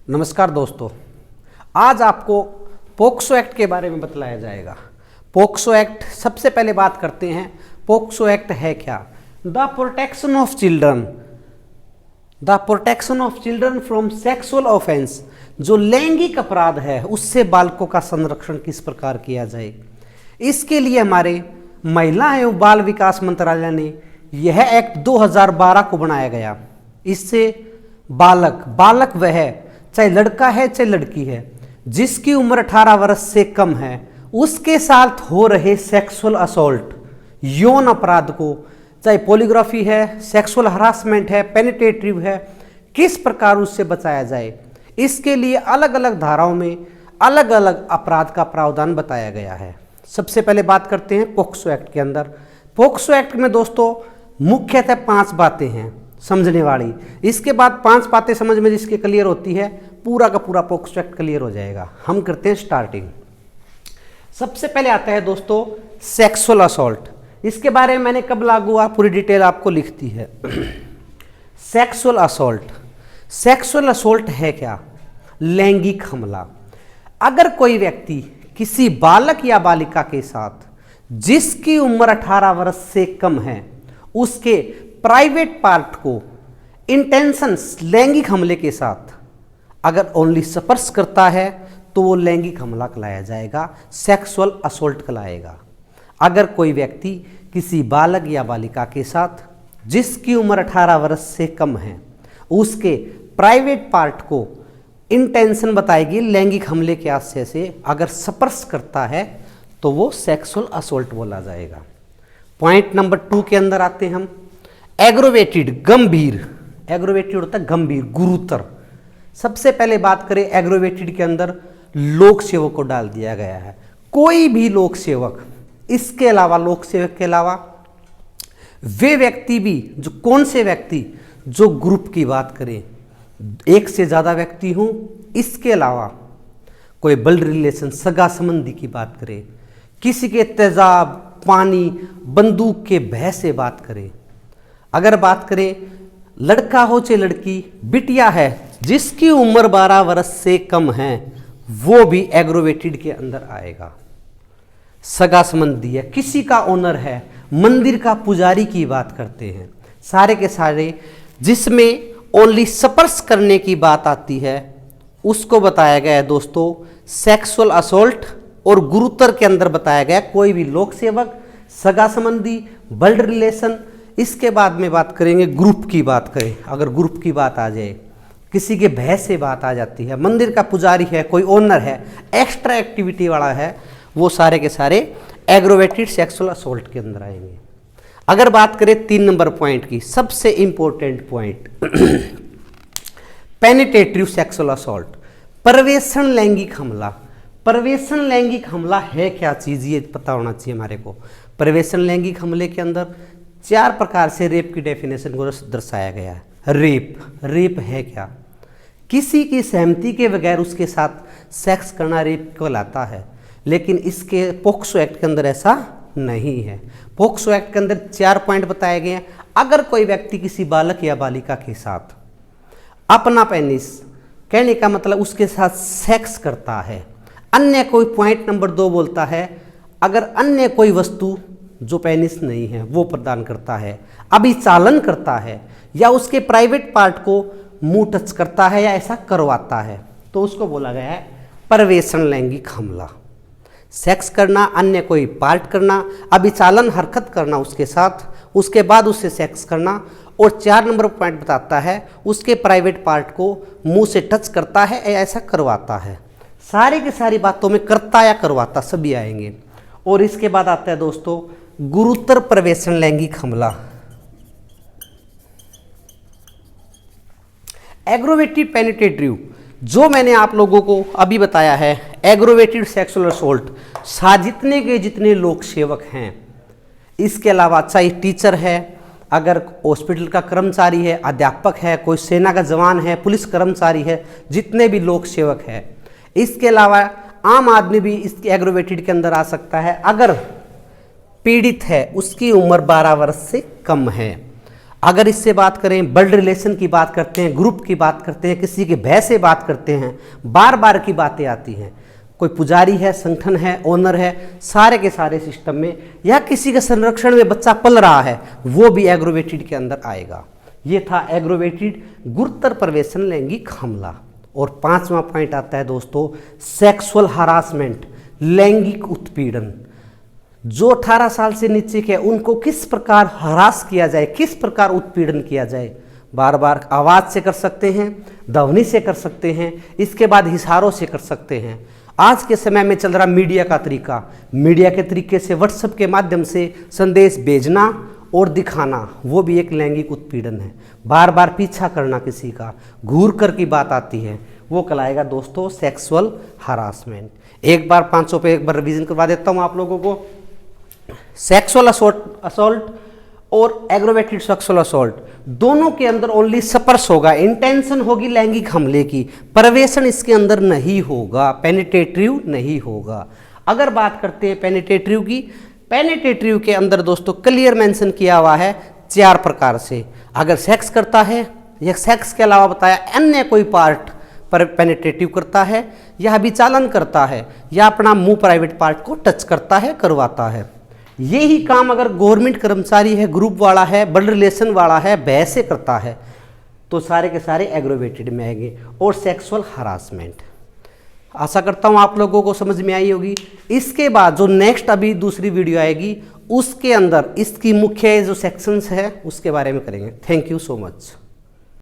नमस्कार दोस्तों, आज आपको पोक्सो एक्ट के बारे में बतलाया जाएगा। पोक्सो एक्ट, सबसे पहले बात करते हैं पोक्सो एक्ट है क्या। The protection of children from sexual offence, जो लैंगिक अपराध है उससे बालकों का संरक्षण किस प्रकार किया जाए, इसके लिए हमारे महिला एवं बाल विकास मंत्रालय ने यह एक्ट 2012 को बनाया गया। इससे बालक वह चाहे लड़का है चाहे लड़की है जिसकी उम्र 18 वर्ष से कम है, उसके साथ हो रहे सेक्सुअल असॉल्ट, यौन अपराध को, चाहे पोलिग्राफी है, सेक्सुअल हरासमेंट है, पेनिट्रेटिव है, किस प्रकार उससे बचाया जाए, इसके लिए अलग अलग धाराओं में अलग अलग अपराध का प्रावधान बताया गया है। सबसे पहले बात करते हैं पोक्सो एक्ट के अंदर। पोक्सो एक्ट में दोस्तों मुख्यतः 5 बातें हैं समझने वाली। इसके बाद 5 बातें समझ में जिसके क्लियर होती है, पूरा का पूरा पोक्सो एक्ट क्लियर हो जाएगा। हम करते हैं स्टार्टिंग। सबसे पहले आता है दोस्तों सेक्सुअल असॉल्ट। इसके बारे में मैंने कब लागू हुआ पूरी डिटेल आपको लिखती है। सेक्सुअल असॉल्ट है क्या? लैंगिक हमला। अगर कोई व्यक्ति किसी बालक या बालिका के साथ जिसकी उम्र 18 वर्ष से कम है उसके प्राइवेट पार्ट को इंटेंशन लैंगिक हमले के साथ अगर ओनली स्पर्श करता है तो वो लैंगिक हमला कहलाया जाएगा, सेक्सुअल असॉल्ट कहलाएगा। अगर कोई व्यक्ति किसी बालक या बालिका के साथ जिसकी उम्र 18 वर्ष से कम है उसके प्राइवेट पार्ट को इंटेंशन बताएगी लैंगिक हमले के आशय से अगर स्पर्श करता है तो वो सेक्सुअल असॉल्ट बोला जाएगा। पॉइंट नंबर 2 के अंदर आते हैं हम। एग्रोवेटेड, गंभीर। एग्रोवेटेड होता है गंभीर, गुरुतर। सबसे पहले बात करें एग्रोवेटेड के अंदर लोक सेवक को डाल दिया गया है। कोई भी लोक सेवक, इसके अलावा लोक सेवक के अलावा वे व्यक्ति भी, जो कौन से व्यक्ति, जो ग्रुप की बात करें, एक से ज़्यादा व्यक्ति हों, इसके अलावा कोई ब्लड रिलेशन, सगा संबंधी की बात करें, किसी के तेजाब, पानी, बंदूक के भय से बात करें, अगर बात करें लड़का हो चाहे लड़की, बिटिया है जिसकी उम्र 12 वर्ष से कम है, वो भी एग्रोवेटेड के अंदर आएगा। सगा संबंधी है, किसी का ओनर है, मंदिर का पुजारी की बात करते हैं, सारे के सारे जिसमें ओनली स्पर्श करने की बात आती है उसको बताया गया है दोस्तों सेक्सुअल असॉल्ट। और गुरुतर के अंदर बताया गया कोई भी लोक सेवक, सगा संबंधी, ब्लड रिलेशन। इसके बाद में बात करेंगे ग्रुप की बात करें, अगर ग्रुप की बात आ जाए, किसी के भय से बात आ जाती है, मंदिर का पुजारी है, कोई ओनर है, एक्स्ट्रा एक्टिविटी वाला है, वो सारे के सारे एग्रोवेटेड सेक्सुअल असॉल्ट के अंदर आएंगे। अगर बात करें 3 नंबर पॉइंट की, सबसे important point penetrative sexual assault, प्रवेशन लैंगिक हमला। प्रवेशन लैंगिक हमला है क्या चीज़, ये पता होना चाहिए हमारे को। प्रवेशन लैंगिक हमले के अंदर 4 प्रकार से रेप की डेफिनेशन को दर्शाया गया है। रेप है क्या? किसी की सहमति के बगैर उसके साथ सेक्स करना रेप कहलाता है, लेकिन इसके पोक्सो एक्ट के अंदर ऐसा नहीं है। पोक्सो एक्ट के अंदर 4 पॉइंट बताए गए हैं। अगर कोई व्यक्ति किसी बालक या बालिका के साथ अपना पेनिस, कहने का मतलब उसके साथ सेक्स करता है, अन्य कोई, पॉइंट नंबर 2 बोलता है अगर अन्य कोई वस्तु जो पेनिस नहीं है वो प्रदान करता है, अभिचालन करता है, या उसके प्राइवेट पार्ट को मुंह टच करता है या ऐसा करवाता है, तो उसको बोला गया है प्रवेशन लैंगिक हमला। सेक्स करना, अन्य कोई पार्ट करना, अभिचालन हरकत करना उसके साथ, उसके बाद उससे सेक्स करना, और 4 नंबर पॉइंट बताता है उसके प्राइवेट पार्ट को मुंह से टच करता है या ऐसा करवाता है। सारी की सारी बातों में करता या करवाता सभी आएंगे। और इसके बाद आता है दोस्तों गुरुतर प्रवेशन लैंगिक हमला। एग्रोवेटेड पेनिट्रेटिव, जो मैंने आप लोगों को अभी बताया है, एग्रोवेटेड सेक्सुअल असॉल्ट, जितने के जितने लोक सेवक हैं, इसके अलावा चाहे टीचर है, अगर हॉस्पिटल का कर्मचारी है, अध्यापक है, कोई सेना का जवान है, पुलिस कर्मचारी है, जितने भी लोक सेवक है, इसके अलावा आम आदमी भी इसके एग्रोवेटेड के अंदर आ सकता है। अगर पीड़ित है उसकी उम्र 12 वर्ष से कम है, अगर इससे बात करें, ब्लड रिलेशन की बात करते हैं, ग्रुप की बात करते हैं, किसी के भय से बात करते हैं, बार बार की बातें आती हैं, कोई पुजारी है, संगठन है, ओनर है, सारे के सारे सिस्टम में, या किसी के संरक्षण में बच्चा पल रहा है, वो भी एग्रोवेटेड के अंदर आएगा। ये था एग्रोवेटेड गुरुतर प्रवेशन लैंगिक हमला। और 5वां पॉइंट आता है दोस्तों सेक्सुअल हरासमेंट, लैंगिक उत्पीड़न। जो 18 साल से नीचे के उनको किस प्रकार हरास किया जाए, किस प्रकार उत्पीड़न किया जाए। बार बार आवाज़ से कर सकते हैं, ध्वनि से कर सकते हैं, इसके बाद इशारों से कर सकते हैं। आज के समय में चल रहा मीडिया का तरीका, मीडिया के तरीके से व्हाट्सएप के माध्यम से संदेश भेजना और दिखाना, वो भी एक लैंगिक उत्पीड़न है। बार बार पीछा करना किसी का, घूर कर की बात आती है, वो कहलाएगा दोस्तों सेक्सुअल हरासमेंट। एक बार 500 पे एक बार रिवीजन करवा देता हूँ आप लोगों को। सेक्सुअल असॉल्ट और एग्रोवेटेड सेक्सुअल असॉल्ट दोनों के अंदर ओनली स्पर्श होगा, इंटेंशन होगी लैंगिक हमले की, प्रवेशन इसके अंदर नहीं होगा, पेनिट्रेटिव नहीं होगा। अगर बात करते हैं पेनिट्रेटिव की, पेनिट्रेटिव के अंदर दोस्तों क्लियर मेंशन किया हुआ है 4 प्रकार से। अगर सेक्स करता है या सेक्स के अलावा बताया अन्य कोई पार्ट पर पेनिट्रेटिव करता है, या विचालन करता है, या अपना मुंह प्राइवेट पार्ट को टच करता है, करवाता है। यही काम अगर गवर्नमेंट कर्मचारी है, ग्रुप वाला है, ब्लड रिलेशन वाला है, भय से करता है, तो सारे के सारे एग्रोवेटेड में आएंगे। और सेक्सुअल हरासमेंट, आशा करता हूँ आप लोगों को समझ में आई होगी। इसके बाद जो नेक्स्ट अभी दूसरी वीडियो आएगी उसके अंदर इसकी मुख्य जो सेक्शंस है उसके बारे में करेंगे। Thank you so much.